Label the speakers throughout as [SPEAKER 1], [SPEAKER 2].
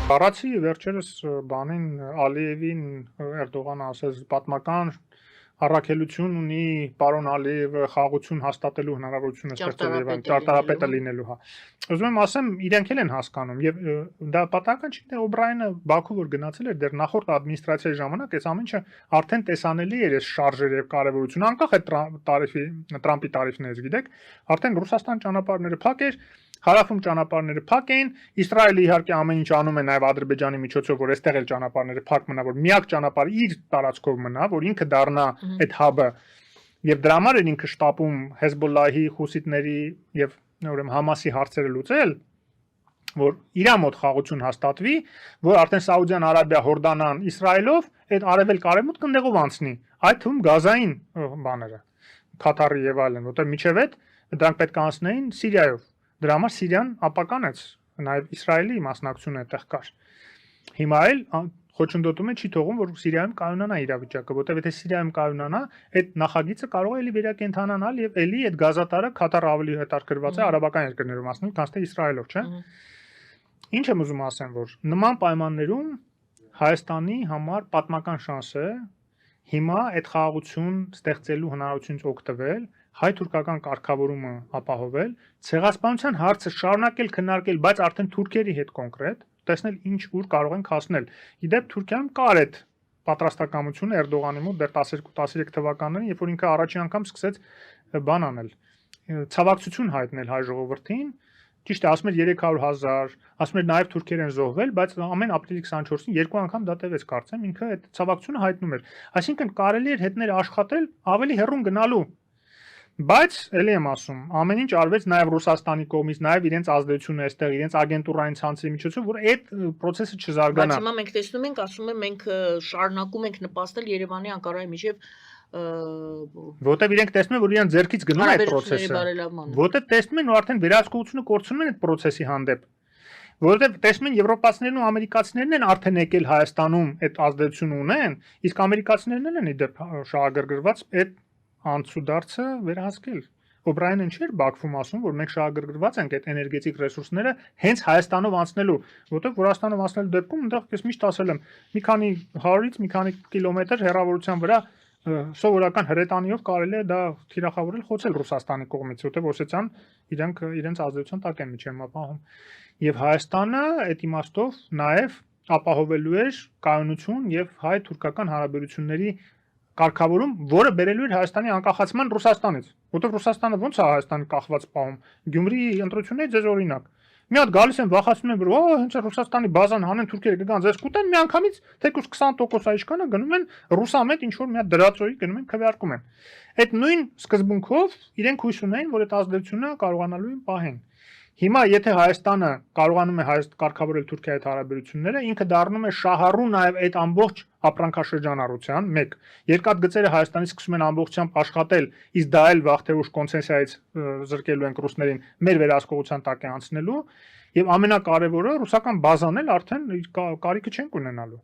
[SPEAKER 1] Բառացի վերջերս բանին Ալիևին Էրդողանը ասեց պատմական առաքելություն ունի պարոն Ալիևը խաղաղություն հաստատելու հնարավորությունը ստեղծել Երևան ճարտարապետը լինելու, հա։ Ուզում եմ ասեմ, իրենք էլ են հասկանում եւ դա պատահական չի, թե Օբրայենը Բաքու որ գնացել էր դեռ նախորդ ադմինիստրացիայի ժամանակ, այս ամենը արդեն տեսանելի էր այս շարժերը եւ կարեւորությունը, անկախ այդ Տրամպի տարիֆներից, գիտեք, արդեն Ռուսաստան ճանապարհները փակ էր, Հարավում ճանապարհները փակ էին, Իսրայելը իհարկե ամեն ինչ անում է նաև Ադրբեջանի միջոցով, որ այստեղ էլ ճանապարհները փակ մնա, որ միակ ճանապարհը իր տարածքով մնա, որ ինքը դառնա այդ հաբը, եւ դրա համար էր ինքը շտապում Հեզբոլլահի, Խուսիտների եւ ուրեմն Համասի հարցերը լուծել, որ իր մոտ խաղաղություն հաստատվի, որ արդեն Սաուդյան Արաբիա, Հորդանան, Իսրայելով այդ արևելք-արևմուտք ընդեղով անցնի, այդ թվում գազային բաները, Քաթարի եւ այլն, որտեղ միջև այդ դրանք պետք է անցնեին Սիրիայով։ Դրա համար Սիրիան ապականեց, նաև Իսրայելի մասնակցությունը այդտեղ կար։ Հիմա էլ խոչընդոտում է չի թողում, որ Սիրիայում կայունանա իրավիճակը, որտեղ եթե Սիրիայում կայունանա, այդ նախագիծը կարող է էլի վերակենդանանալ եւ էլի այդ գազատարը Քաթարը ավելի հետաքրքրված է արաբական երկրներով մասնուն, քան թե Իսրայելով, չէ՞։ Ինչ եմ ուզում ասեմ, որ նման պայմաններում Հայաստանի համար պատմական շանս է հիմա այդ խաղաղություն ստեղծելու հնարավորությունից օգտվել, հայ-թուրքական կարգավորումը ապահովել, ցեղասպանության հարցը շարունակել քննարկել, բայց արդեն թուրքերի հետ կոնկրետ, տեսնել ինչ ուր կարող ենք հասնել։ Իդեպ Թուրքիայում կար այդ պատրաստակամությունը Էրդողանի մոտ դեռ 12-13 թվականներին, երբ որ ինքը առաջին անգամ սկսեց բան անել, ցավակցություն հայտնել հայ ժողովրդին, ճիշտ է, ասում էր 300,000, ասում էր նաև թուրքեր են զոհվել, բայց ամեն ապրիլի 24-ին երկու անգամ դա տևեց, կարծեմ, ինքը այդ ցավակցությունը հայտնում էր։ Այսինքն կարելի էր հետները աշխատել ավելի հեռուն գնալու։ Բայց էլի եմ ասում, ամեն ինչ արվեց նաև Ռուսաստանի կողմից, նաև իրենց ազդեցությունը այստեղ, իրենց ագենտուրային ցանցերի միջոցով, որ այդ process-ը չզարգանա։
[SPEAKER 2] Բայց հիմա մենք տեսնում ենք, ասում եմ, մենք շարունակում ենք նպաստել Երևանի Անկարայի միջև
[SPEAKER 1] որտեւ իրենք տեսնում են, որ իրենց ձեռքից գնում է այդ process-ը։ Որտեւ տեսնում են, որ արդեն վերահսկողությունը կորցնում են այդ process-ի հանդեպ։ Որտեւ տեսնում են եվրոպացիներն ու ամերիկացիներն են արդեն եկել Հայաստանում այդ ազդեցությունը ունեն, իսկ ամերիկացիներն են իդեպ շահագրգռված այդ անցուդարձը վերահսկել։ Օբրայենը չէր Բաքվում ասում, որ մենք շահագրգռված ենք այդ էներգետիկ ռեսուրսները հենց Հայաստանով անցնելու, որտեղ Վրաստանով անցնելու դեպքում այնտեղ ես միշտ ասել եմ, մի քանի 100-ից մի քանի կիլոմետր հեռավորության վրա սովորական հրետանիով կարելի է դա թիրախավորել, խոցել Ռուսաստանի կողմից, որտեղ Օսեթիան իրենց ազդեցության տակ են միջև ապահովում։ Եվ Հայաստանը այդ իմաստով նաև ապահովելու էր կայունություն եւ հայ-թուրքական հարաբերությունների կարգավորում, որը բերելու էր Հայաստանի անկախացման Ռուսաստանից, որտեղ Ռուսաստանը ոնց է Հայաստանի կախված պահում։ Գյումրի ընտրություններից ձեզ օրինակ։ Մի հատ գալիս են վախացնում են, որ հենց Ռուսաստանի բազան հանեն թուրքերը կգան ձեզ կուտեն, միանգամից թեկուզ 20% այժքանը գնում են ռուսամետ ինչ որ մի հատ դրածոյի գնում են քվեարկում են։ Այդ նույն սկզբունքով իրենք հույս ունեն, որ այդ ազդեցությունը կարողանալու են պահեն։ Հիմա եթե Հայաստանը կարողանում է կարգավորել Թուրքիայի հետ հարաբերությունները, ինքը դառնում է շահառու նաև այդ ամբողջ ապրանքաշրջանառության, մեկ, երկաթգծերը Հայաստանից սկսում են ամբողջությամբ աշխատել, իսկ դա էլ վաղ թե ուշ կոնցենսիայից զրկելու են ռուսներին, մեր վերահսկողության տակ է անցնելու, եւ ամենակարևորը ռուսական բազան էլ արդեն կարիքը չենք ունենալու։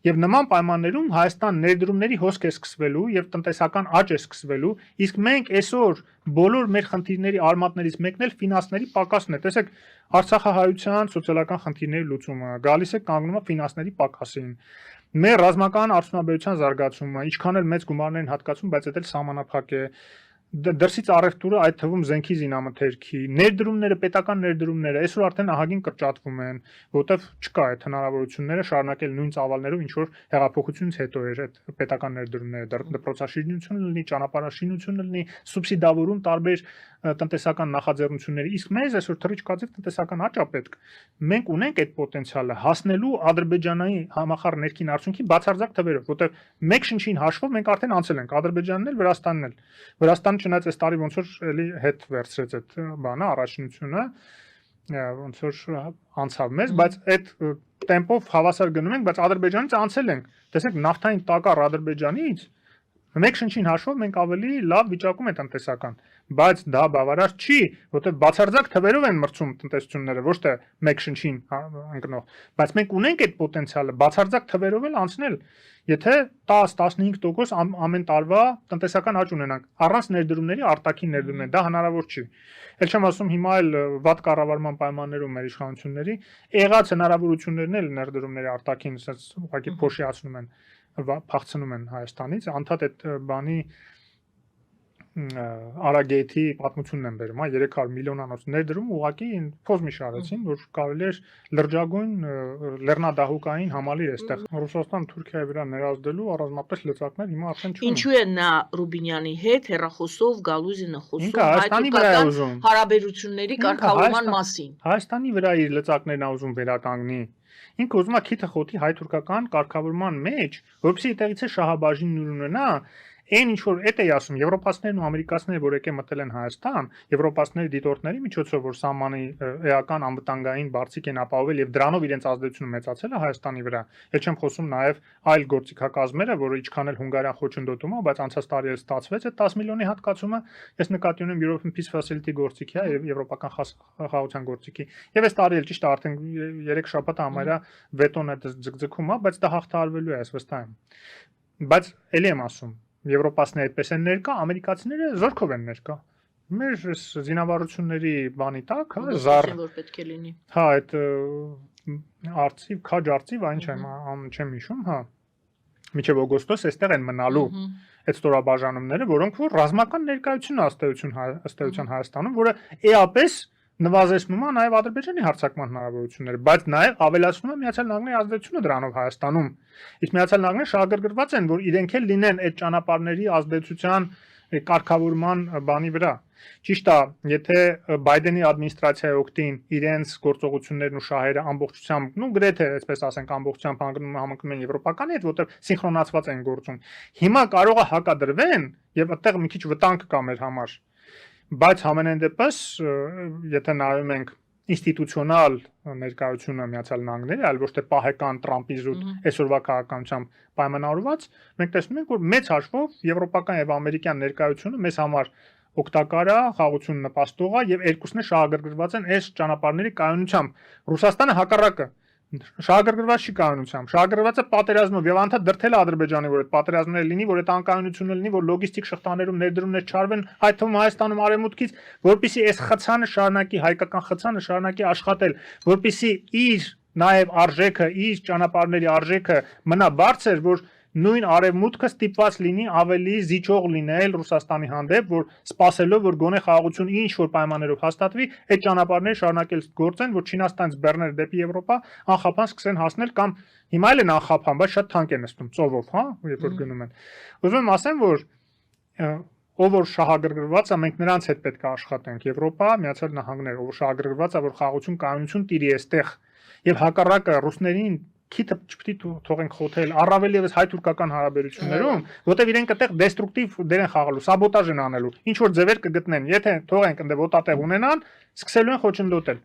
[SPEAKER 1] Եվ նման պայմաններում Հայաստան ներդրումների հոսք է սկսվելու եւ տնտեսական աճ է սկսվելու, իսկ մենք այսօր բոլոր մեր խնդիրների արմատներից մեկն էլ ֆինանսների պակասն է։ Տեսեք, Արցախահայության սոցիալական խնդիրների լուծումը գալիս է կանգնում է ֆինանսների պակասին։ Մեր ռազմական արդյունաբերության զարգացումը, ինչքան էլ մեծ գումարներ են հատկացում, բայց դա էլ սահմանափակ է։ Դրսից առևտուրը այդ թվում զենքի զինամթերքի, ներդրումները, պետական ներդրումները այսօր արդեն ահագին կրճատվում են, որտեվ չկա այդ հնարավորությունները շարունակել նույն ծավալներով, ինչ որ հեղափոխությունից հետո էր այդ պետական ներդրումները, դպրոցաշինություն լինի, ճանապարհաշինություն լինի, սուբսիդավորում տարբեր տնտեսական նախաձեռնությունների, իսկ մեզ այսօր թռիչքաձև տնտեսական աճ է պետք։ Մենք ունենք այդ պոտենցիալը հասնելու Ադրբեջանի համախառն ներքին արդյունքի բացարձակ թվերով, որտեղ մեկ շնչին հաշվով մենք արդեն անցել ենք Ադրբեջանն էլ, Վրաստանն էլ։ Վրաստանը չնայած այս տարի ոնց որ էլի հետ վերցրեց այդ բանը, առաջնությունը, ոնց որ անցավ մեզ, բայց այդ տեմպով հավասար գնում ենք, բայց Ադրբեջանից անցել ենք։ Տեսեք, նավթային տակառ Ադրբեջանից մեկ շնչին հաշվով մենք ավելի լավ վիճակում ենք տնտեսական։ բայց դա բավարար չի, որտեղ բացարձակ թվերով են մրցում տնտեսությունները, ոչ թե մեկ շնչին ընկնող, բայց մենք ունենք այդ պոտենցիալը բացարձակ թվերով էլ անցնել, եթե 10-15% ամեն տարվա տնտեսական աճ ունենանք, առանց ներդրումների, արտաքին ներդրումների, դա հնարավոր չի։ Էլ չեմ ասում հիմա էլ վատ կառավարման պայմաններում մեր իշխանությունների եղած հնարավորություններն էլ ներդրումների արտաքին ուղղակի փոշիացնում են, փախցնում են Հայաստանից, անդադ այդ բանի Արագեյթի պատմությունն են բերում, 300 միլիոնանոց ներդրում ուղղակի փոզմիշ արեցին, որ կարելի էր լրջագույն լեռնադահուկային համալիր այստեղ Ռուսաստան Թուրքիայի վրա ներազդելու առանձնապես լծակներ հիմա արդեն չունեն։
[SPEAKER 2] Ինչու է նա Ռուբինյանի հետ հեռախոսով Գալուզինը խոսում
[SPEAKER 1] Հայաստանի վրա է ուզում
[SPEAKER 2] հարաբերությունների կարգավորման մասին։
[SPEAKER 1] Հայաստանի վրա իր լծակներն է ուզում վերականգնի։ Ինքը ուզում է քիթը խոթի հայ-թուրքական կարգավորման մեջ, որովհետեւ այդտեղից է շահաբաժինն ունենա Այն ինչ որ էդ էի ասում, եվրոպացիներն ու ամերիկացիները, որ եկել մտել են Հայաստան, եվրոպացիների դիտորդների միջոցով, որ սահմանի էական անվտանգային բարձիկ են ապահովել եւ դրանով իրենց ազդեցությունը մեծացել է Հայաստանի վրա։ Էլ չեմ խոսում նաեւ այլ գործիքակազմերը, որը ինչքան էլ Հունգարիան խոչընդոտում է, բայց անցած տարի էլ ստացվեց այդ 10 միլիոնի հատկացումը, ես նկատի ունեմ European Peace Facility գործիքի է եւ եվրոպական խաղաղության գործիքի։ Եվ այս տարի էլ ճիշտ է արդեն 3 շաբաթ համարյա վետոն է ձգձգում է, բայց դա հաղթահարվելու է, ես վստահ եմ։ Բայց ելի եմ ասում Եվրոպացիները այդպես են ներկա, ամերիկացիները զորքով են ներկա։ Մեր զինավարությունների բանի տակ, հա, զար
[SPEAKER 2] որ պետք է լինի։
[SPEAKER 1] Հա, այդ արծիվ, քաջ արծիվ, այն չեմ հիշում, հա։ Մինչև օգոստոս այստեղ են մնալու այդ ստորաբաժանումները, որոնք որ ռազմական ներկայություն ըստ էության Հայաստանում, որը էապես նվազեցնում է նաև Ադրբեջանի հարձակման հնարավորությունները, բայց նաև ավելացնում է Միացյալ Նահանգների ազդեցությունը դրանով Հայաստանում։ Իսկ Միացյալ Նահանգները շահագրգռված են, որ իրենք էլ լինեն այդ ճանապարհների ազդեցության կարգավորման բանի վրա։ Ճիշտ է, եթե Բայդենի ադմինիստրացիայի օգտին իրենց գործողություններն ու շահերը ամբողջությամբ, ну գրեթե, այսպես ասենք, ամբողջությամբ համընկնում են եվրոպականի հետ, որտեղ սինխրոնացված են գործում։ Հիմա կարող է հակադրվեն եւ այդտեղ մի քիչ վտանգ կա մեր համար։ Բայց համենայն դեպս, եթե նայում ենք ինստիտուցիոնալ ներկայությունը Միացյալ Նահանգների, այլ ոչ թե պահեկան Տրամպի զուտ այսօրվա քաղաքականությամբ պայմանավորված, մենք տեսնում ենք, որ մեծ հաշվով եվրոպական եւ ամերիկյան ներկայությունը մեզ համար օգտակար է, խաղաղություն նպաստող է եւ երկուսն է շահագրգռված են այս ճանապարհների կայունությամբ։ Ռուսաստանը հակառակը շահագրգռված չի կայունությամբ, շահագրգռված է պատերազմով եւ անդադ դրթել է Ադրբեջանի, որ այդ պատերազմները լինի, որ այդ անկայունությունը լինի, որ լոգիստիկ շղթաներում ներդրումներ չարվեն, այդ թվում Հայաստանում արևմուտքից, որպեսզի այս խցանը շարունակի, հայկական խցանը շարունակի աշխատել, որպեսզի իր նաեւ արժեքը, իր ճանապարհների արժեքը մնա բարձր, որ նույն արևմուտքը ստիպված լինի ավելի զիջող լինել Ռուսաստանի հանդեպ, որ սпасելով որ գոնե խաղաղություն ինչ որ պայմաններով հաստատվի, այդ ճանապարհները շարունակել գործեն, որ Չինաստանից բեռներ դեպի Եվրոպա անխափան սկսեն հասնել կամ հիմա էլ են անխափան, բայց շատ թանկ են նստում ծովով, հա, երբ որ գնում են։ Ուզում եմ ասեմ, որ ով որ շահագրգռված է, մենք նրանց հետ պետք է աշխատենք Եվրոպա, Միացյալ Նահանգներ, ով շահագրգռված է, որ խաղաղություն, կայունություն տիրի այստեղ եւ հակառակը ռուսներին քիթը չպետք է թողենք խոթել առավել եւս հայ-թուրքական հարաբերություններում, որտեղ իրենք այդտեղ դեստրուկտիվ դեր են խաղալու, սաբոտաժ են անելու, ինչ որ ձևեր կգտնեն, եթե թողենք ընդ ոտատեղ ունենան, սկսելու են խոչընդոտել։